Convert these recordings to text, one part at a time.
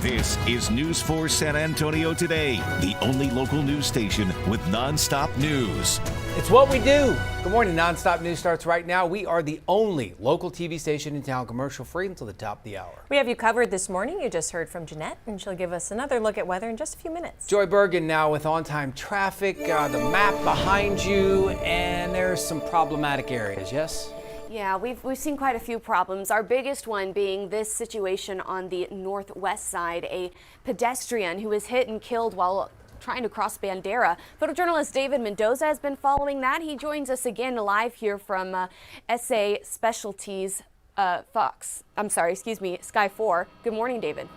This is News 4 San Antonio Today, the only local news station with nonstop news. It's what we do. Good morning. Nonstop news starts right now. We are the only local TV station in town commercial free until the top of the hour. We have you covered this morning. You just heard from Jeannette, and she'll give us another look at weather in just a few minutes. Joy Bergen now with on-time traffic, the map behind you, and there's some problematic areas, yes? Yeah, we've seen quite a few problems. Our biggest one being this situation on the northwest side, a pedestrian who was hit and killed while trying to cross Bandera. Photojournalist David Mendoza has been following that. He joins us again live here from SA Specialties Sky 4. Good morning, David.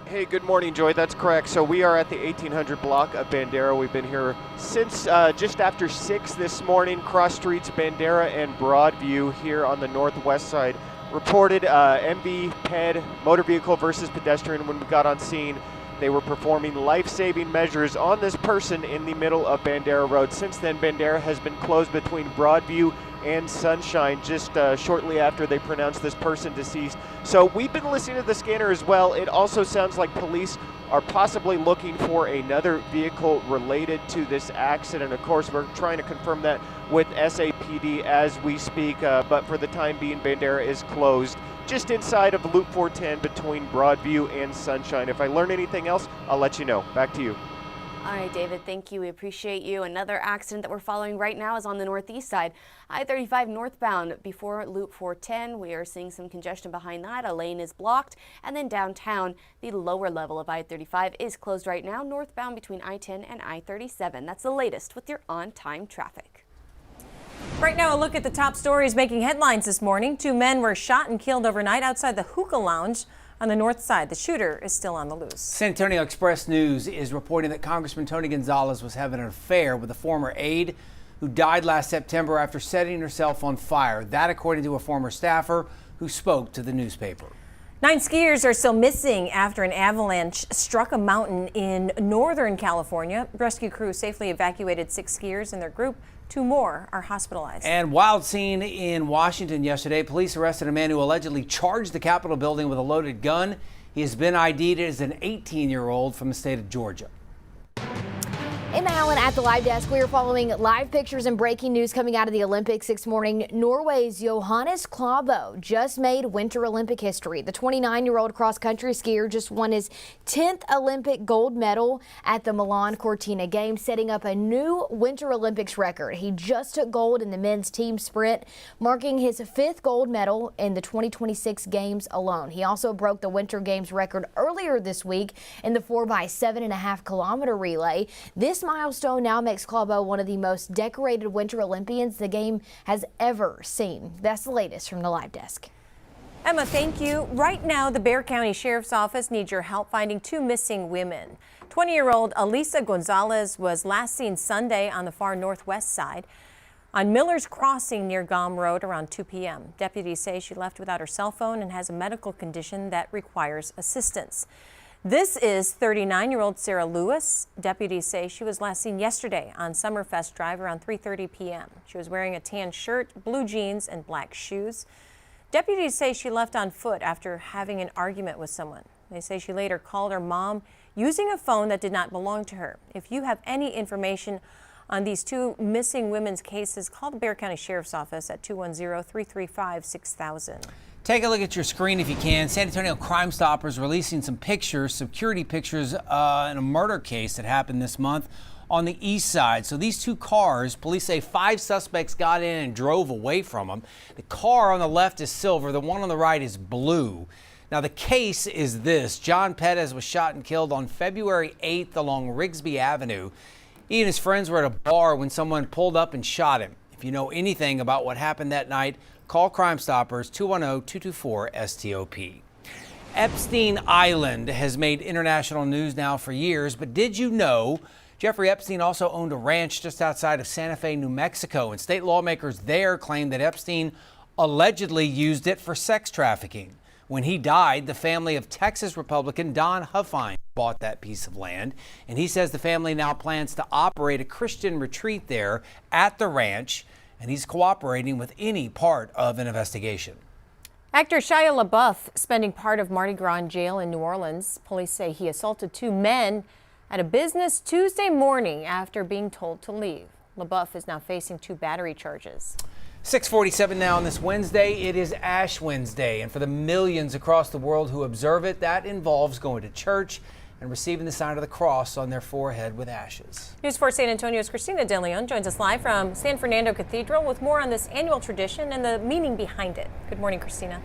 Hey, good morning, Joy. That's correct. So we are at the 1800 block of Bandera. We've been here since just after 6 this morning. Cross streets Bandera and Broadview here on the northwest side. Reported MV PED, motor vehicle versus pedestrian. When we got on scene, they were performing life-saving measures on this person in the middle of Bandera Road. Since then, Bandera has been closed between Broadview and Sunshine just shortly after they pronounced this person deceased. So we've been listening to the scanner as well. It also sounds like police are possibly looking for another vehicle related to this accident. Of course, we're trying to confirm that with SAPD as we speak, but for the time being, Bandera is closed just inside of Loop 410 between Broadview and Sunshine. If I learn anything else, I'll let you know. Back to you. All right, David, thank you. We appreciate you. Another accident that we're following right now is on the northeast side. I-35 northbound before Loop 410. We are seeing some congestion behind that. A lane is blocked. And then downtown, the lower level of I-35 is closed right now, northbound between I-10 and I-37. That's the latest with your on-time traffic. Right now, a look at the top stories making headlines this morning. 2 men were shot and killed overnight outside the hookah lounge on the north side. The shooter is still on the loose. San Antonio Express News is reporting that Congressman Tony Gonzalez was having an affair with a former aide who died last September after setting herself on fire. That according to a former staffer who spoke to the newspaper. 9 skiers are still missing after an avalanche struck a mountain in Northern California. Rescue crews safely evacuated 6 skiers and their group. 2 more are hospitalized. And wild scene in Washington yesterday. Police arrested a man who allegedly charged the Capitol building with a loaded gun. He has been ID'd as an 18-year-old from the state of Georgia. Emma Allen at the live desk. We are following live pictures and breaking news coming out of the Olympics this morning. Norway's Johannes Klæbo just made Winter Olympic history. The 29-year-old cross-country skier just won his 10th Olympic gold medal at the Milan Cortina Games, setting up a new Winter Olympics record. He just took gold in the men's team sprint, marking his 5th gold medal in the 2026 Games alone. He also broke the Winter Games record earlier this week in the 4x7.5 kilometer relay. This milestone now makes Klæbo one of the most decorated Winter Olympians the game has ever seen. That's the latest from the live desk. Emma, thank you. Right now, the Bexar County Sheriff's Office needs your help finding 2 missing women. 20-year-old Elisa Gonzalez was last seen Sunday on the far northwest side on Miller's Crossing near Gom Road around 2 p.m. Deputies say she left without her cell phone and has a medical condition that requires assistance. This is 39-year-old Sarah Lewis. Deputies say she was last seen yesterday on Summerfest Drive around 3:30 p.m. She was wearing a tan shirt, blue jeans, and black shoes. Deputies say she left on foot after having an argument with someone. They say she later called her mom using a phone that did not belong to her. If you have any information on these 2 missing women's cases, call the Bexar County Sheriff's Office at 210-335-6000. Take a look at your screen if you can. San Antonio Crime Stoppers releasing some pictures, security pictures in a murder case that happened this month on the east side. So these 2 cars, police say 5 suspects got in and drove away from them. The car on the left is silver. The one on the right is blue. Now the case is this. John Pettis was shot and killed on February 8th along Rigsby Avenue. He and his friends were at a bar when someone pulled up and shot him. If you know anything about what happened that night, call Crime Stoppers 210-224-STOP. Epstein Island has made international news now for years, but did you know Jeffrey Epstein also owned a ranch just outside of Santa Fe, New Mexico, and state lawmakers there claim that Epstein allegedly used it for sex trafficking. When he died, the family of Texas Republican Don Huffine bought that piece of land, and he says the family now plans to operate a Christian retreat there at the ranch, and he's cooperating with any part of an investigation. Actor Shia LaBeouf spending part of Mardi Gras in jail in New Orleans. Police say he assaulted two men at a business Tuesday morning after being told to leave. LaBeouf is now facing 2 battery charges. 6:47 now on this Wednesday. It is Ash Wednesday, and for the millions across the world who observe it, that involves going to church and receiving the sign of the cross on their forehead with ashes. News 4 San Antonio's Christina De Leon joins us live from San Fernando Cathedral with more on this annual tradition and the meaning behind it. Good morning, Christina.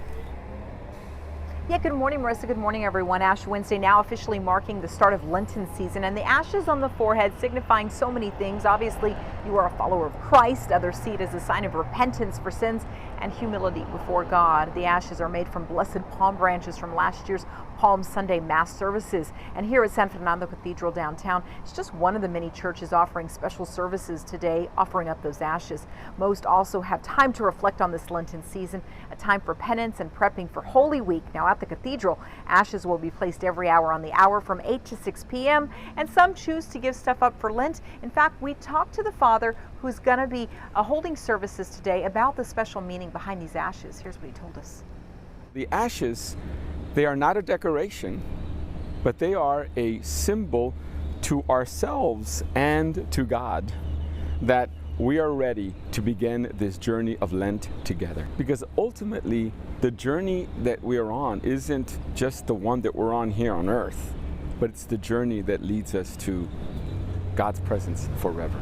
Yeah, good morning, Marissa. Good morning, everyone. Ash Wednesday now officially marking the start of Lenten season, and the ashes on the forehead signifying so many things. Obviously, you are a follower of Christ. Others see it as a sign of repentance for sins and humility before God. The ashes are made from blessed palm branches from last year's Palm Sunday Mass services. And here at San Fernando Cathedral downtown, it's just one of the many churches offering special services today, offering up those ashes. Most also have time to reflect on this Lenten season, a time for penance and prepping for Holy Week. Now at the cathedral, ashes will be placed every hour on the hour from 8 to 6 p.m. and some choose to give stuff up for Lent. In fact, we talked to the father who's going to be holding services today about the special meaning behind these ashes. Here's what he told us. The ashes, they are not a decoration, but they are a symbol to ourselves and to God that we are ready to begin this journey of Lent together. Because ultimately, the journey that we are on isn't just the one that we're on here on earth, but it's the journey that leads us to God's presence forever.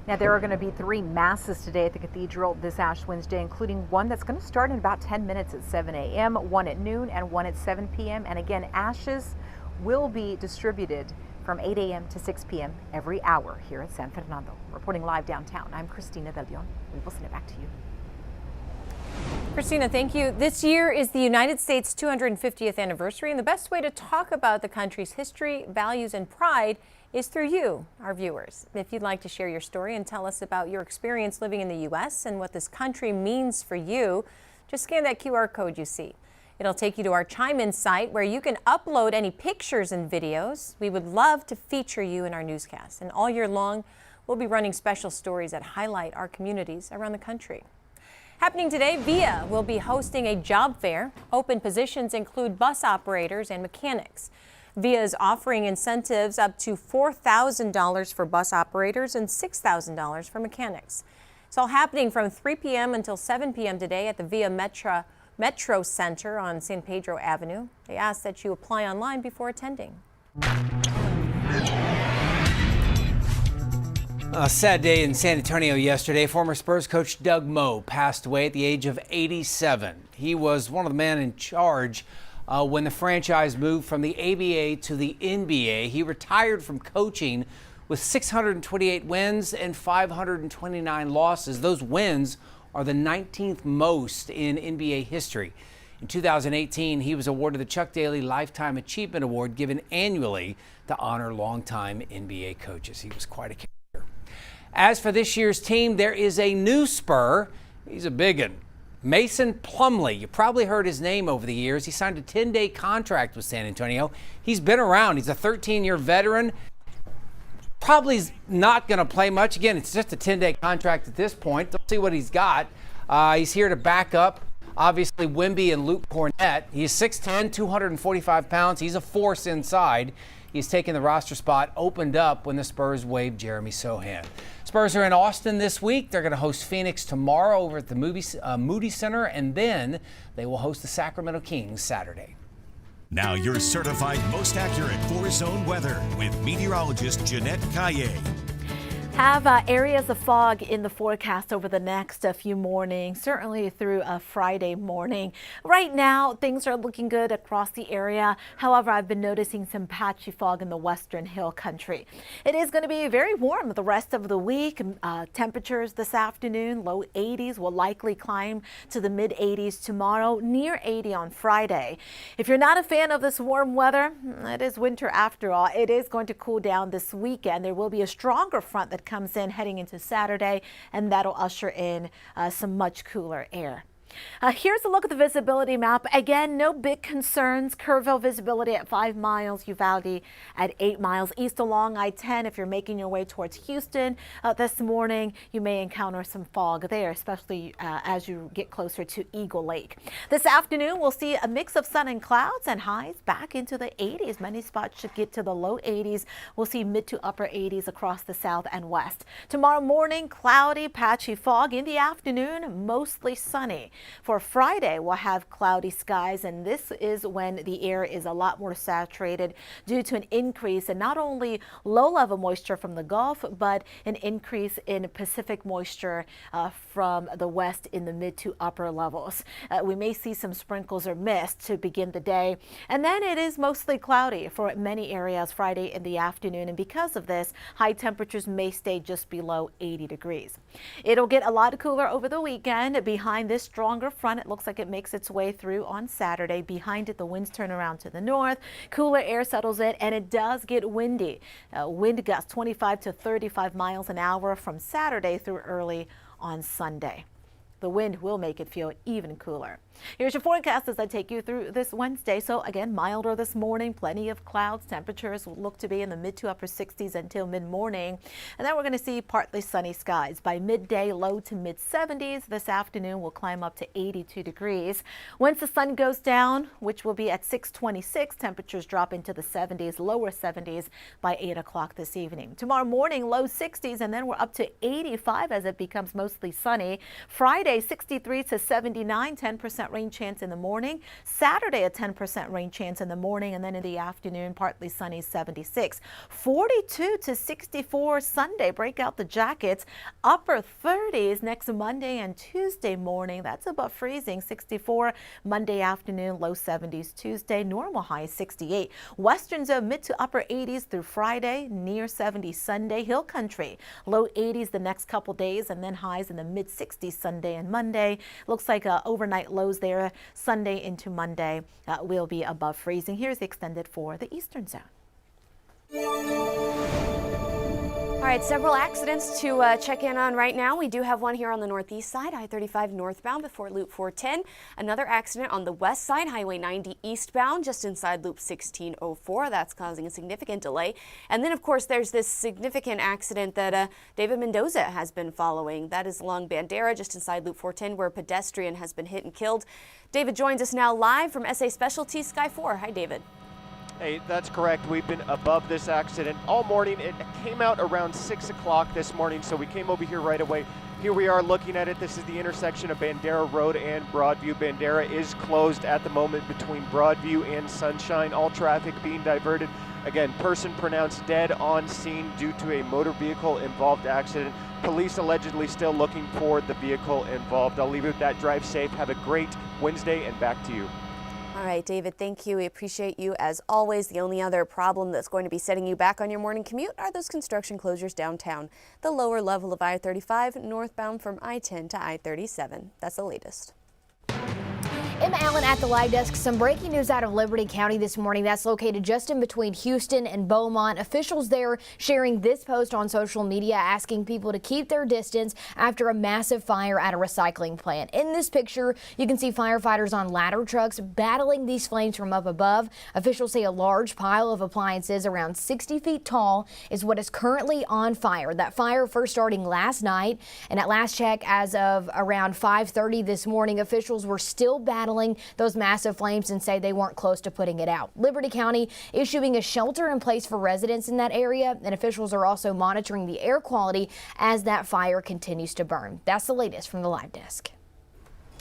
Now, there are going to be 3 masses today at the cathedral this Ash Wednesday, including one that's going to start in about 10 minutes at 7 a.m., one at noon, and one at 7 p.m. And again, ashes will be distributed from 8 a.m. to 6 p.m. every hour here at San Fernando. Reporting live downtown, I'm Christina De Leon. We will send it back to you. Christina, thank you. This year is the United States' 250th anniversary, and the best way to talk about the country's history, values, and pride is through you, our viewers. If you'd like to share your story and tell us about your experience living in the U.S. and what this country means for you, just scan that QR code you see. It'll take you to our Chime In site where you can upload any pictures and videos. We would love to feature you in our newscast. And all year long, we'll be running special stories that highlight our communities around the country. Happening today, VIA will be hosting a job fair. Open positions include bus operators and mechanics. VIA is offering incentives up to $4,000 for bus operators and $6,000 for mechanics. It's all happening from 3 p.m. until 7 p.m. today at the VIA Metro Center on San Pedro Avenue. They ask that you apply online before attending. A sad day in San Antonio yesterday. Former Spurs coach Doug Moe passed away at the age of 87. He was one of the men in charge when the franchise moved from the ABA to the NBA. He retired from coaching with 628 wins and 529 losses. Those wins are the 19th most in NBA history. In 2018, he was awarded the Chuck Daly Lifetime Achievement Award, given annually to honor longtime NBA coaches. He was quite a character. As for this year's team, there is a new Spur. He's a big one. Mason Plumlee. You probably heard his name over the years. He signed a 10-day contract with San Antonio. He's been around. He's a 13-year veteran. Probably not going to play much. Again, it's just a 10-day contract at this point. Let's see what he's got. He's here to back up, obviously, Wemby and Luke Cornett. He's 6'10", 245 pounds. He's a force inside. He's taken the roster spot opened up when the Spurs waived Jeremy Sohan. Spurs are in Austin this week. They're going to host Phoenix tomorrow over at the Moody Center, and then they will host the Sacramento Kings Saturday. Now your certified most accurate 4-zone weather with meteorologist Jeannette. Have areas of fog in the forecast over the next few mornings, certainly through Friday morning. Right now, things are looking good across the area. However, I've been noticing some patchy fog in the western hill country. It is going to be very warm the rest of the week. Temperatures this afternoon, low 80s, will likely climb to the mid 80s tomorrow, near 80 on Friday. If you're not a fan of this warm weather, it is winter after all. It is going to cool down this weekend. There will be a stronger front that comes in heading into Saturday, and that'll usher in some much cooler air. Here's a look at the visibility map. Again, no big concerns. Kerrville visibility at 5 miles, Uvalde at 8 miles. East along I-10, if you're making your way towards Houston this morning, you may encounter some fog there, especially as you get closer to Eagle Lake. This afternoon, we'll see a mix of sun and clouds and highs back into the 80s. Many spots should get to the low 80s. We'll see mid to upper 80s across the south and west. Tomorrow morning, cloudy, patchy fog. In the afternoon, mostly sunny. For Friday, we'll have cloudy skies, and this is when the air is a lot more saturated due to an increase in not only low-level moisture from the Gulf, but an increase in Pacific moisture from the west in the mid to upper levels. We may see some sprinkles or mist to begin the day, and then it is mostly cloudy for many areas Friday in the afternoon, and because of this, high temperatures may stay just below 80 degrees. It'll get a lot cooler over the weekend. Behind this stronger front, it looks like it makes its way through on Saturday. Behind it, the winds turn around to the north. Cooler air settles in, and it does get windy. Wind gusts 25 to 35 miles an hour from Saturday through early on Sunday. The wind will make it feel even cooler. Here's your forecast as I take you through this Wednesday. So again, milder this morning, plenty of clouds. Temperatures will look to be in the mid to upper 60s until mid-morning. And then we're going to see partly sunny skies. By midday, low to mid 70s. This afternoon will climb up to 82 degrees. Once the sun goes down, which will be at 6:26, temperatures drop into the 70s, lower 70s by 8 o'clock this evening. Tomorrow morning, low 60s, and then we're up to 85 as it becomes mostly sunny. Friday, 63 to 79, 10% rain chance in the morning. Saturday, a 10% rain chance in the morning, and then in the afternoon, partly sunny, 76. 42 to 64 Sunday. Break out the jackets. Upper 30s next Monday and Tuesday morning. That's above freezing. 64 Monday afternoon, low 70s Tuesday. Normal high 68. Western zone mid to upper 80s through Friday, near 70 Sunday. Hill country, low 80s the next couple days, and then highs in the mid 60s Sunday and Monday. Looks like overnight lows there Sunday into Monday will be above freezing. Here's the extended for the eastern zone. All right, several accidents to check in on right now. We do have one here on the northeast side, I-35 northbound before Loop 410. Another accident on the west side, Highway 90 eastbound, just inside Loop 1604. That's causing a significant delay. And then, of course, there's this significant accident that David Mendoza has been following. That is along Bandera, just inside Loop 410, where a pedestrian has been hit and killed. David joins us now live from SA Specialty Sky 4. Hi, David. Hey, that's correct. We've been above this accident all morning. It came out around 6 o'clock this morning, so we came over here right away. Here we are looking at it. This is the intersection of Bandera Road and Broadview. Bandera is closed at the moment between Broadview and Sunshine. All traffic being diverted. Again, person pronounced dead on scene due to a motor vehicle involved accident. Police allegedly still looking for the vehicle involved. I'll leave it with that. Drive safe. Have a great Wednesday, and back to you. All right, David, thank you. We appreciate you as always. The only other problem that's going to be setting you back on your morning commute are those construction closures downtown. The lower level of I-35 northbound from I-10 to I-37. That's the latest. Emma Allen at the live desk. Some breaking news out of Liberty County this morning. That's located just in between Houston and Beaumont. Officials there sharing this post on social media asking people to keep their distance after a massive fire at a recycling plant. In this picture, you can see firefighters on ladder trucks battling these flames from up above. Officials say a large pile of appliances around 60 feet tall is what is currently on fire. That fire first starting last night, and at last check as of around 5:30 this morning, officials were still battling those massive flames and say they weren't close to putting it out. Liberty County issuing a shelter in place for residents in that area, and officials are also monitoring the air quality as that fire continues to burn. That's the latest from the live desk.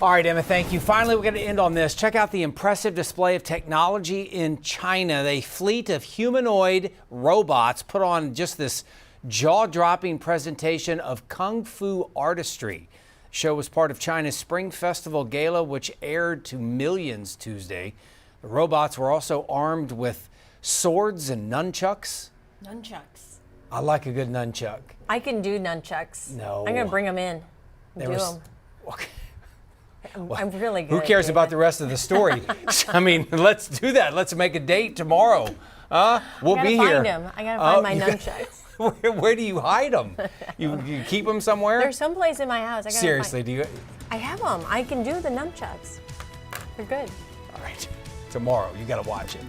All right, Emma, thank you. Finally, we're going to end on this. Check out the impressive display of technology in China. A fleet of humanoid robots put on just this jaw-dropping presentation of kung fu artistry. The show was part of China's Spring Festival Gala, which aired to millions Tuesday. The robots were also armed with swords and nunchucks. Nunchucks. I like a good nunchuck. I can do nunchucks. No. I'm going to bring them in. Do them. Okay. I'm really good. Who cares about the rest of the story? I mean, let's do that. Let's make a date tomorrow. We'll be here. I gotta find my nunchucks. Where do you hide them? You keep them somewhere? There's someplace in my house. Seriously, do you? I have them. I can do the nunchucks. They're good. All right. Tomorrow, you got to watch it.